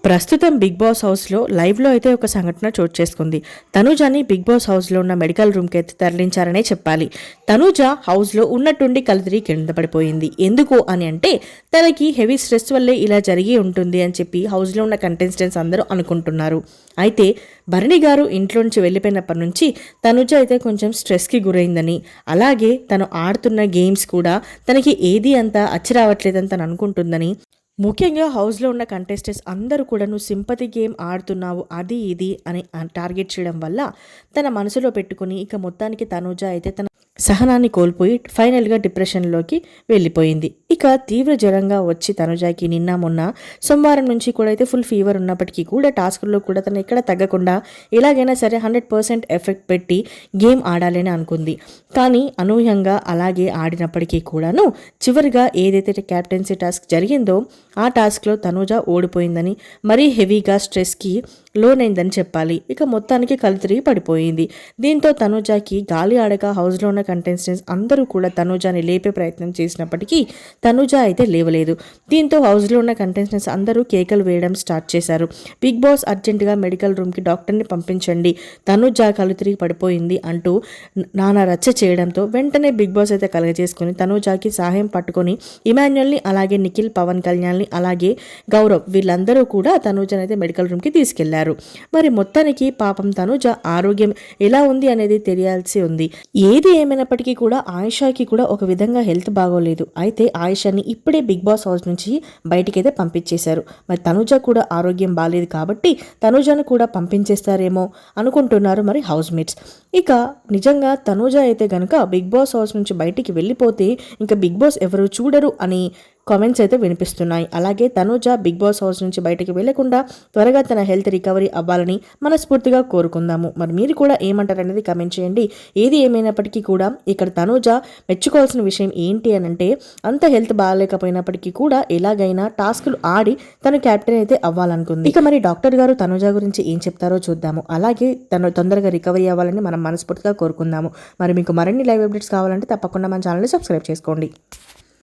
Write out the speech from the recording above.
ప్రస్తుతం big boss హౌస్లో లైవ్లో అయితే ఒక సంఘటన చోటు చేసుకుంది. తనూజని బిగ్ బాస్ హౌస్లో ఉన్న మెడికల్ రూమ్కి అయితే తరలించారనే చెప్పాలి. తనూజ హౌస్లో ఉన్నట్టుండి కళ్ళు కింద పడిపోయింది. ఎందుకు అని అంటే తనకి హెవీ స్ట్రెస్ వల్లే ఇలా జరిగి ఉంటుంది అని చెప్పి హౌస్లో ఉన్న కంటెస్టెంట్స్ అందరూ అనుకుంటున్నారు. అయితే భరణి గారు ఇంట్లో నుంచి వెళ్ళిపోయినప్పటి నుంచి తనూజ అయితే కొంచెం స్ట్రెస్కి గురైందని, అలాగే తను ఆడుతున్న గేమ్స్ కూడా తనకి ఏది అంత అచ్చి రావట్లేదని తను అనుకుంటుందని, ముఖ్యంగా హౌస్లో ఉన్న కంటెస్టెంట్స్ అందరూ కూడా నువ్వు సింపతి గేమ్ ఆడుతున్నావు అది ఇది అని టార్గెట్ చేయడం వల్ల తన మనసులో పెట్టుకుని ఇక మొత్తానికి తనూజ అయితే తన సహనాన్ని కోల్పోయి ఫైనల్గా డిప్రెషన్లోకి వెళ్ళిపోయింది. ఇక తీవ్ర జ్వరంగా వచ్చి తనుజాకి నిన్న మొన్న సోమవారం నుంచి కూడా అయితే ఫుల్ ఫీవర్ ఉన్నప్పటికీ కూడా టాస్క్లో కూడా తను ఎక్కడ తగ్గకుండా ఎలాగైనా సరే 100% ఎఫెక్ట్ పెట్టి గేమ్ ఆడాలని అనుకుంది. కానీ అనూహ్యంగా అలాగే ఆడినప్పటికీ కూడాను చివరిగా ఏదైతే క్యాప్టెన్సీ టాస్క్ జరిగిందో ఆ టాస్క్లో తనూజ ఓడిపోయిందని, మరీ హెవీగా స్ట్రెస్కి లోనైందని చెప్పాలి. ఇక మొత్తానికి కళ్ళు తిరిగి పడిపోయింది. దీంతో తనూజాకి గాలి ఆడక హౌస్లో ఉన్న కంటెస్టెంట్స్ అందరూ కూడా తనూజాని లేపే ప్రయత్నం చేసినప్పటికీ తనూజ అయితే లేవలేదు. దీంతో హౌస్లో ఉన్న కంటెస్టెంట్స్ అందరూ కేకలు వేయడం స్టార్ట్ చేశారు. బిగ్ బాస్ అర్జెంటుగా మెడికల్ రూమ్కి డాక్టర్ని పంపించండి, తనూజ కళ్ళు తిరిగి పడిపోయింది అంటూ నానా రచ్చ చేయడంతో వెంటనే బిగ్ బాస్ అయితే కలగజేసుకుని తనూజాకి సహాయం పట్టుకొని ఇమాన్యుయల్ని, అలాగే నిఖిల్, పవన్ కళ్యాణ్ని, అలాగే గౌరవ్ వీళ్ళందరూ కూడా తనూజని అయితే మెడికల్ రూమ్కి తీసుకెళ్లారు. మరి మొత్తానికి పాపం తనూజ ఆరోగ్యం ఎలా ఉంది అనేది తెలియాల్సి ఉంది. ఏది ఏమైనప్పటికీ కూడా ఆయిషాకి కూడా ఒక విధంగా హెల్త్ బాగోలేదు. అయితే ఆయిషాని ఇప్పుడే బిగ్ బాస్ హౌస్ నుంచి బయటికైతే పంపించేశారు. మరి తనూజ కూడా ఆరోగ్యం బాగాలేదు కాబట్టి తనూజను కూడా పంపించేస్తారేమో అనుకుంటున్నారు మరి హౌస్ మేట్స్. ఇక నిజంగా తనూజ అయితే గనుక బిగ్ బాస్ హౌస్ నుంచి బయటికి వెళ్ళిపోతే ఇంకా బిగ్ బాస్ ఎవరు చూడరు అని కామెంట్స్ అయితే వినిపిస్తున్నాయి. అలాగే తనూజ బిగ్ బాస్ హౌస్ నుంచి బయటకు వెళ్లకుండా త్వరగా తన హెల్త్ రికవరీ అవ్వాలని మనస్ఫూర్తిగా కోరుకుందాము. మరి మీరు కూడా ఏమంటారు అనేది కమెంట్ చేయండి. ఏది ఏమైనప్పటికీ కూడా ఇక్కడ తనూజ మెచ్చుకోవాల్సిన విషయం ఏంటి అని అంటే అంత హెల్త్ బాగాలేకపోయినప్పటికీ కూడా ఎలాగైనా టాస్కులు ఆడి తను క్యాప్టెన్ అయితే అవ్వాలనుకుంది. ఇక మరి డాక్టర్ గారు తనూజ గురించి ఏం చెప్తారో చూద్దాము. అలాగే తను తొందరగా రికవరీ అవ్వాలని మనం మనస్ఫూర్తిగా కోరుకుందాము. మరి మీకు మరిన్ని లైవ్ అప్డేట్స్ కావాలంటే తప్పకుండా మన ఛానల్ని సబ్స్క్రైబ్ చేసుకోండి.